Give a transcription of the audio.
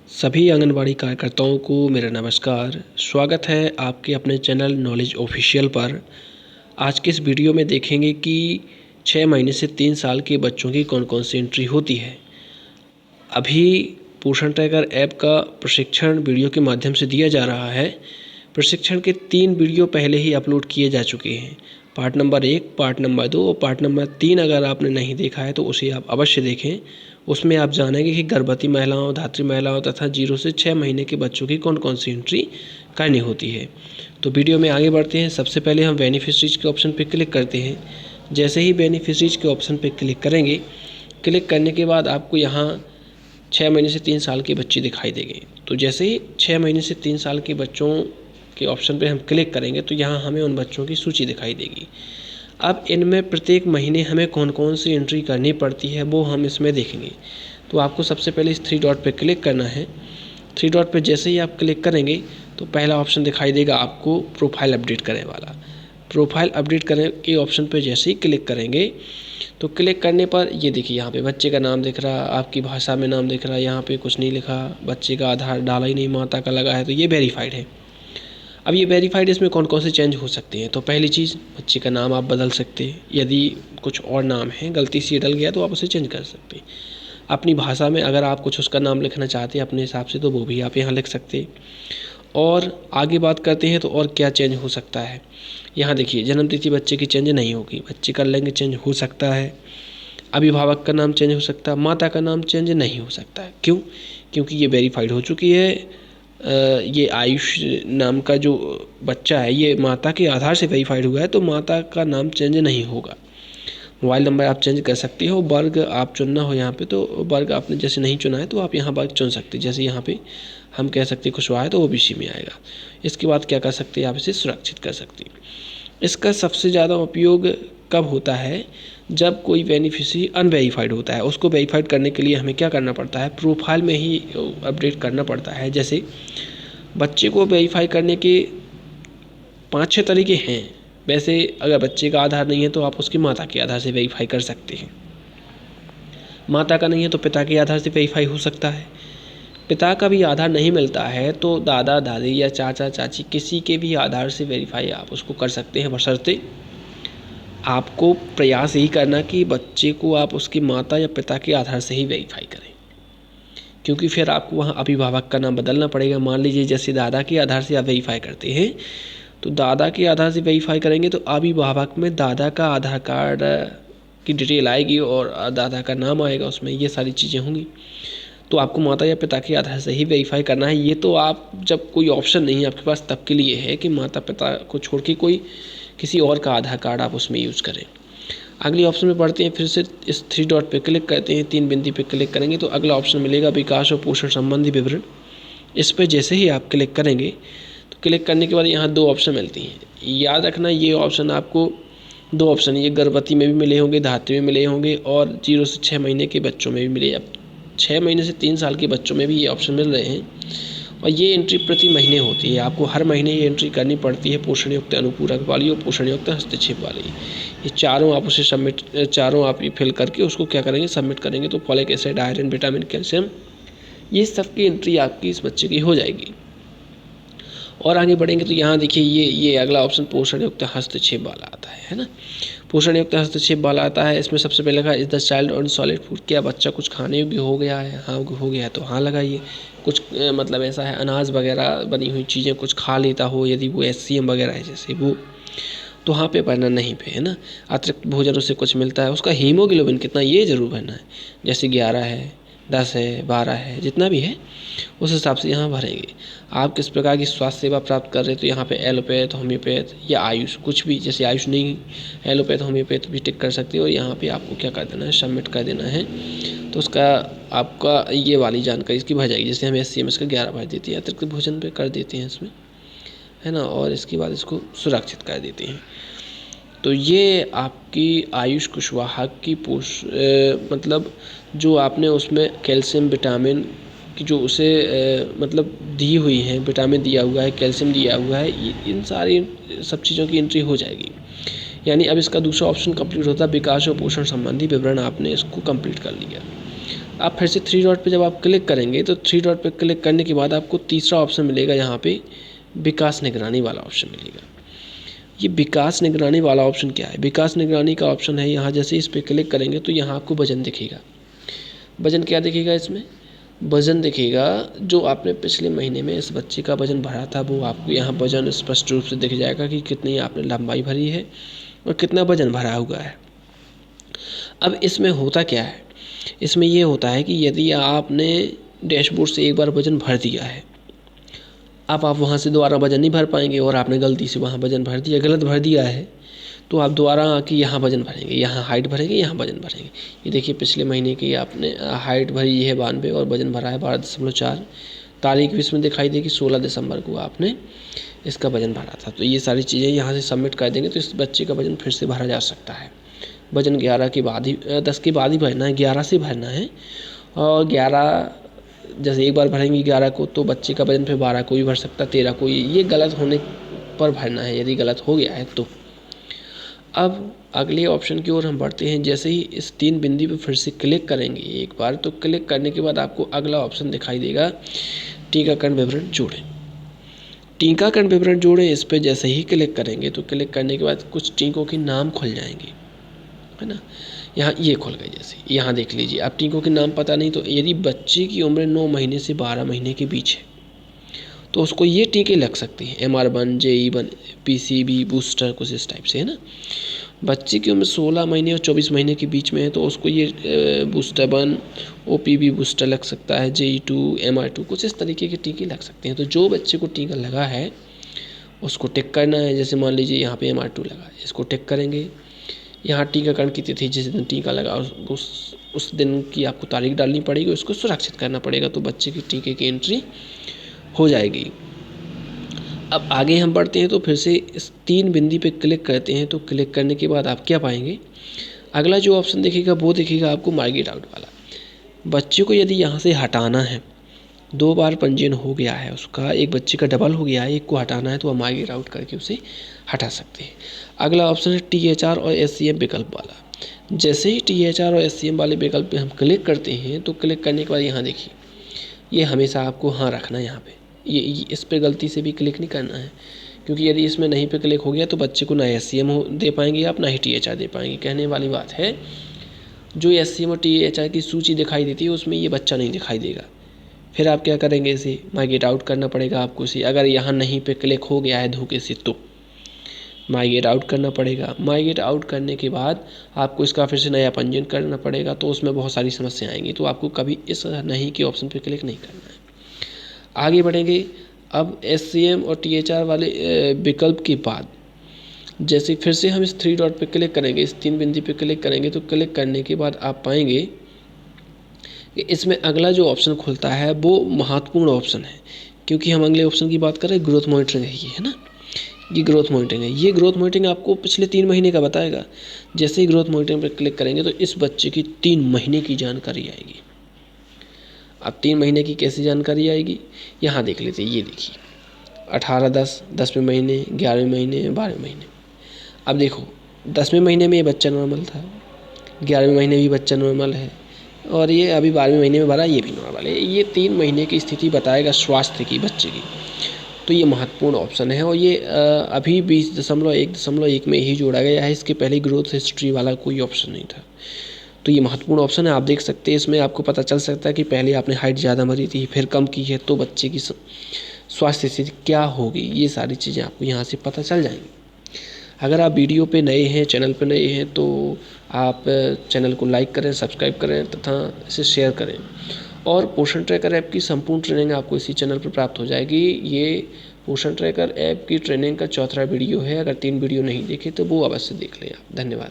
सभी आंगनबाड़ी कार्यकर्ताओं को मेरा नमस्कार। स्वागत है आपके अपने चैनल नॉलेज ऑफिशियल पर। आज के इस वीडियो में देखेंगे कि 6 महीने से 3 साल के बच्चों की कौन कौन सी एंट्री होती है। अभी पोषण ट्रैकर ऐप का प्रशिक्षण वीडियो के माध्यम से दिया जा रहा है। प्रशिक्षण के 3 वीडियो पहले ही अपलोड किए जा चुके हैं। पार्ट नंबर 1, पार्ट नंबर 2 और पार्ट नंबर 3 अगर आपने नहीं देखा है तो उसे आप अवश्य देखें। उसमें आप जानेंगे कि गर्भवती महिलाओं, धात्री महिलाओं तथा 0 से 6 महीने के बच्चों की कौन कौन सी एंट्री करनी होती है। तो वीडियो में आगे बढ़ते हैं। सबसे पहले हम बेनिफिशरीज के ऑप्शन पर क्लिक करते हैं। जैसे ही बेनिफिशरीज के ऑप्शन पर क्लिक करेंगे, क्लिक करने के बाद आपको यहाँ 6 महीने से 3 साल के बच्चे दिखाई देंगे। तो जैसे ही 6 महीने से 3 साल के बच्चों के ऑप्शन पे हम क्लिक करेंगे तो यहाँ हमें उन बच्चों की सूची दिखाई देगी। अब इनमें प्रत्येक महीने हमें कौन कौन सी एंट्री करनी पड़ती है वो हम इसमें देखेंगे। तो आपको सबसे पहले इस 3 डॉट पे क्लिक करना है। 3 डॉट पे जैसे ही आप क्लिक करेंगे तो पहला ऑप्शन दिखाई देगा आपको प्रोफाइल अपडेट करने वाला। प्रोफाइल अपडेट करने के ऑप्शन पे जैसे ही क्लिक करेंगे तो क्लिक करने पर ये देखिए यहाँ पे बच्चे का नाम दिख रहा, आपकी भाषा में नाम दिख रहा, यहाँ पे कुछ नहीं लिखा, बच्चे का आधार डाला ही नहीं, माता का लगा है, तो ये वेरीफाइड है। अब ये वेरीफाइड, इसमें कौन कौन से चेंज हो सकते हैं। तो पहली चीज़, बच्चे का नाम आप बदल सकते हैं। यदि कुछ और नाम है गलती से डल गया तो आप उसे चेंज कर सकते हैं। अपनी भाषा में अगर आप कुछ उसका नाम लिखना चाहते हैं अपने हिसाब से तो वो भी आप यहाँ लिख सकते हैं। और आगे बात करते हैं तो और क्या चेंज हो सकता है। यहाँ देखिए जन्म तिथि बच्चे की चेंज नहीं होगी, बच्चे का लिंग चेंज हो सकता है, अभिभावक का नाम चेंज हो सकता है, माता का नाम चेंज नहीं हो सकता है। क्यों? क्योंकि ये वेरीफाइड हो चुकी है। ये आयुष नाम का जो बच्चा है ये माता के आधार से वेरीफाइड हुआ है, तो माता का नाम चेंज नहीं होगा। मोबाइल नंबर आप चेंज कर सकते हो। वर्ग आप चुनना हो यहाँ पे तो वर्ग आपने जैसे नहीं चुना है तो आप यहाँ वर्ग चुन सकते हैं। जैसे यहाँ पे हम कह सकते हैं कुशवाहा है तो ओबीसी में आएगा। इसके बाद क्या कर सकते हैं, आप इसे सुरक्षित कर सकते हैं। इसका सबसे ज़्यादा उपयोग कब होता है, जब कोई बेनिफिशियरी अनवेरीफाइड होता है। उसको वेरीफाइड करने के लिए हमें क्या करना पड़ता है, प्रोफाइल में ही अपडेट करना पड़ता है। जैसे बच्चे को वेरीफाई करने के 5-6 तरीके हैं। वैसे अगर बच्चे का आधार नहीं है तो आप उसकी माता के आधार से वेरीफाई कर सकते हैं। माता का नहीं है तो पिता के आधार से वेरीफाई हो सकता है। पिता का भी आधार नहीं मिलता है तो दादा दादी या चाचा चाची किसी के भी आधार से वेरीफाई आप उसको कर सकते हैं, बशर्ते आपको प्रयास यही करना कि बच्चे को आप उसकी माता या पिता के आधार से ही वेरीफाई करें। क्योंकि फिर आपको वहाँ अभिभावक का नाम बदलना पड़ेगा। मान लीजिए जैसे दादा के आधार से आप वेरीफाई करते हैं तो दादा के आधार से वेरीफाई करेंगे तो अभिभावक में दादा का आधार कार्ड की डिटेल आएगी और दादा का नाम आएगा उसमें, ये सारी चीज़ें होंगी। तो आपको माता या पिता के आधार से ही वेरीफाई करना है। ये तो आप जब कोई ऑप्शन नहीं है आपके पास तब के लिए है कि माता पिता को छोड़ के कोई किसी और का आधार कार्ड आप उसमें यूज़ करें। अगले ऑप्शन में बढ़ते हैं। फिर से इस 3 डॉट पे क्लिक करते हैं, 3 बिंदी पे क्लिक करेंगे तो अगला ऑप्शन मिलेगा विकास और पोषण संबंधी विवरण। इस पर जैसे ही आप क्लिक करेंगे तो क्लिक करने के बाद यहाँ 2 ऑप्शन मिलती हैं। याद रखना ये ऑप्शन आपको 2 ऑप्शन, ये गर्भवती में भी मिले होंगे, धात्री में मिले होंगे और 0 से 6 महीने के बच्चों में भी मिले। अब 6 महीने से 3 साल के बच्चों में भी ये ऑप्शन मिल रहे हैं और ये एंट्री प्रति महीने होती है। आपको हर महीने ये एंट्री करनी पड़ती है, पोषण युक्त अनुपूरक वाली और पोषण युक्त हस्तक्षेप वाली। ये चारों आप उसे चारों आप ये फिल करके उसको क्या करेंगे, सबमिट करेंगे तो folic acid, iron, vitamin, calcium, ये सब की एंट्री आपकी इस बच्चे की हो जाएगी। और आगे बढ़ेंगे तो यहाँ देखिए ये अगला ऑप्शन पोषण युक्त हस्तक्षेप वाला आता है ना। पोषण युक्त हस्तक्षेप वाला आता है। इसमें सबसे पहले लगा is the child on solid food, क्या बच्चा कुछ खाने योग्य हो गया है। हाँ हो गया है तो हाँ लगाइए। कुछ मतलब ऐसा है अनाज वगैरह बनी हुई चीज़ें कुछ खा लेता हो, यदि वो SCM वगैरह है जैसे वो, तो हाँ पे भरना, नहीं पे है ना। अतिरिक्त भोजन उससे कुछ मिलता है, उसका हीमोग्लोबिन कितना ये ज़रूर भरना है। जैसे 11 है, 10 है, 12 है, जितना भी है उस हिसाब से यहाँ भरेंगे। आप किस प्रकार की स्वास्थ्य सेवा प्राप्त कर रहे हैं तो यहाँ पे एलोपैथ, होम्योपैथ या आयुष, कुछ भी। जैसे आयुष नहीं, एलोपैथ, होम्योपैथ भी टिक कर सकते हो। और यहाँ पे आपको क्या कर देना है, सबमिट कर देना है तो उसका आपका ये वाली जानकारी इसकी भर जाएगी। जैसे हम SCMS का 11 भर देते हैं, अतिरिक्त भोजन पे कर देते हैं इसमें, है ना, और इसके बाद इसको सुरक्षित कर देते हैं। तो ये आपकी आयुष कुशवाहा की मतलब जो आपने उसमें कैल्शियम, विटामिन की जो उसे मतलब दी हुई है, विटामिन दिया हुआ है, कैल्शियम दिया हुआ है, इन सारी सब चीज़ों की एंट्री हो जाएगी। यानी अब इसका दूसरा ऑप्शन कंप्लीट होता है विकास और पोषण संबंधी विवरण, आपने इसको कंप्लीट कर लिया। आप फिर से थ्री डॉट पे जब आप क्लिक करेंगे तो थ्री डॉट पे क्लिक करने के बाद आपको तीसरा ऑप्शन मिलेगा, यहाँ पे विकास निगरानी वाला ऑप्शन मिलेगा। ये विकास निगरानी वाला ऑप्शन क्या है? विकास निगरानी का ऑप्शन है यहाँ, जैसे इस पर क्लिक करेंगे तो यहाँ आपको वजन दिखेगा। वजन क्या दिखेगा? इसमें वजन दिखेगा जो आपने पिछले महीने में इस बच्चे का वजन भरा था, वो आपको यहाँ वजन स्पष्ट रूप से दिख जाएगा कि कितनी आपने लंबाई भरी है और कितना वजन भरा हुआ है। अब इसमें होता क्या है? इसमें ये होता है कि यदि आपने डैशबोर्ड से एक बार वजन भर दिया है, अब आप वहाँ से दोबारा वजन नहीं भर पाएंगे और आपने गलती से वहाँ वजन भर दिया, गलत भर दिया है, तो आप दोबारा आके यहाँ वजन भरेंगे, यहाँ हाइट भरेंगे, यहाँ वजन भरेंगे। ये देखिए पिछले महीने की आपने हाइट भरी है 92 और वजन भरा है 12.4। तारीख भी इसमें दिखाई देगी 16 दिसंबर को आपने इसका वजन भरा था। तो ये सारी चीज़ें यहाँ से सबमिट कर देंगे तो इस बच्चे का वजन फिर से भरा जा सकता है। वजन 11 के बाद ही 10 के बाद ही भरना है, 11 से भरना है। और 11 जैसे एक बार भरेंगे 11 को तो बच्चे का वजन फिर 12 को भी भर सकता, 13 को। ये गलत होने पर भरना है, यदि गलत हो गया है तो। अब अगले ऑप्शन की ओर हम बढ़ते हैं। जैसे ही इस 3 बिंदु पर फिर से क्लिक करेंगे एक बार, तो क्लिक करने के बाद आपको अगला ऑप्शन दिखाई देगा, टीकाकरण विवरण जोड़ें। टीकाकरण विवरण जोड़ें, इस पर जैसे ही क्लिक करेंगे तो क्लिक करने के बाद कुछ टीकों के नाम खुल जाएंगे, है ना। यहाँ ये खुल गए, जैसे यहाँ देख लीजिए। अब टीकों के नाम पता नहीं तो यदि बच्चे की उम्र 9 महीने से 12 महीने के बीच है तो उसको ये टीके लग सकते हैं, MR1, JE1, PCV बूस्टर, कुछ इस टाइप से, है ना। बच्चे की उम्र 16 महीने और 24 महीने के बीच में है तो उसको ये बूस्टर 1, OPV बूस्टर लग सकता है, JE2, MR2, कुछ इस तरीके के टीके लग सकते हैं। तो जो बच्चे को टीका लगा है उसको टिक करना है। जैसे मान लीजिए यहाँ पे MR2 लगा है, इसको टिक करेंगे। यहाँ टीकाकरण की तिथि, जिस दिन टीका लगा उस दिन की आपको तारीख डालनी पड़ेगी, उसको सुरक्षित करना पड़ेगा, तो बच्चे की टीके की एंट्री हो जाएगी। अब आगे हम बढ़ते हैं तो फिर से इस 3 बिंदु पे क्लिक करते हैं। तो क्लिक करने के बाद आप क्या पाएंगे? अगला जो ऑप्शन दिखेगा वो दिखेगा आपको माइग्रेट आउट वाला। बच्चे को यदि यहाँ से हटाना है, 2 बार पंजीयन हो गया है उसका, एक बच्चे का डबल हो गया है, एक को हटाना है तो हम माइग्रेट आउट करके उसे हटा सकते हैं। अगला ऑप्शन है THR और SCM विकल्प वाला। जैसे ही THR और SCM वाले विकल्प पे हम क्लिक करते हैं तो क्लिक करने के बाद यहाँ देखिए, ये हमेशा आपको हाँ रखना है यहाँ पे। ये इस पे गलती से भी क्लिक नहीं करना है, क्योंकि यदि इसमें नहीं पे क्लिक हो गया तो बच्चे को ना SCM दे पाएंगे आप, ना ही THR दे पाएंगे। कहने वाली बात है, जो SCM और THR की सूची दिखाई देती है उसमें ये बच्चा नहीं दिखाई देगा। फिर आप क्या करेंगे? इसे माइग्रेट आउट करना पड़ेगा आपको इसे। अगर यहाँ नहीं पे क्लिक हो गया है धोखे से तो माइग्रेट आउट करना पड़ेगा। माइग्रेट आउट करने के बाद आपको इसका फिर से नया पंजीयन करना पड़ेगा, तो उसमें बहुत सारी समस्याएं आएंगी। तो आपको कभी इस नहीं के ऑप्शन पे क्लिक नहीं करना है। आगे बढ़ेंगे। अब SCM और THR वाले विकल्प के बाद जैसे फिर से हम इस 3 डॉट पे क्लिक करेंगे, इस 3 बिंदु पे क्लिक करेंगे, तो क्लिक करने के बाद आप पाएंगे कि इसमें अगला जो ऑप्शन खुलता है वो महत्वपूर्ण ऑप्शन है, क्योंकि हम अगले ऑप्शन की बात कर रहे हैं, ग्रोथ मॉनिटरिंग है ये, है ना। ये ग्रोथ मॉनिटरिंग है। ये ग्रोथ मॉनिटरिंग आपको पिछले 3 महीने का बताएगा। जैसे ही ग्रोथ मॉनिटरिंग पर क्लिक करेंगे तो इस बच्चे की 3 महीने की जानकारी आएगी। अब 3 महीने की कैसी जानकारी आएगी? यहाँ देख लेते हैं। ये देखिए 18-10, 10वें महीने, 11वें महीने, 12वें महीने। अब देखो 10वें महीने में ये बच्चा नॉर्मल था, 11वें महीने भी बच्चा नॉर्मल है, और ये अभी 12वें महीने में भरा, ये भी नॉर्मल है। ये 3 महीने की स्थिति बताएगा स्वास्थ्य की बच्चे की। तो ये महत्वपूर्ण ऑप्शन है और ये अभी 20.1.1 में ही जोड़ा गया है। इसके पहले ग्रोथ हिस्ट्री वाला कोई ऑप्शन नहीं था। तो ये महत्वपूर्ण ऑप्शन है। आप देख सकते हैं इसमें आपको पता चल सकता है कि पहले आपने हाइट ज़्यादा भरी थी, फिर कम की है, तो बच्चे की स्वास्थ्य स्थिति क्या होगी, ये सारी चीज़ें आपको यहाँ से पता चल जाएंगी। अगर आप वीडियो पे नए हैं, चैनल पे नए हैं, तो आप चैनल को लाइक करें, सब्सक्राइब करें तथा इसे शेयर करें। और पोषण ट्रैकर ऐप की संपूर्ण ट्रेनिंग आपको इसी चैनल पर प्राप्त हो जाएगी। ये पोषण ट्रैकर ऐप की ट्रेनिंग का 4था वीडियो है। अगर 3 वीडियो नहीं देखे तो वो अवश्य देख लें आप। धन्यवाद।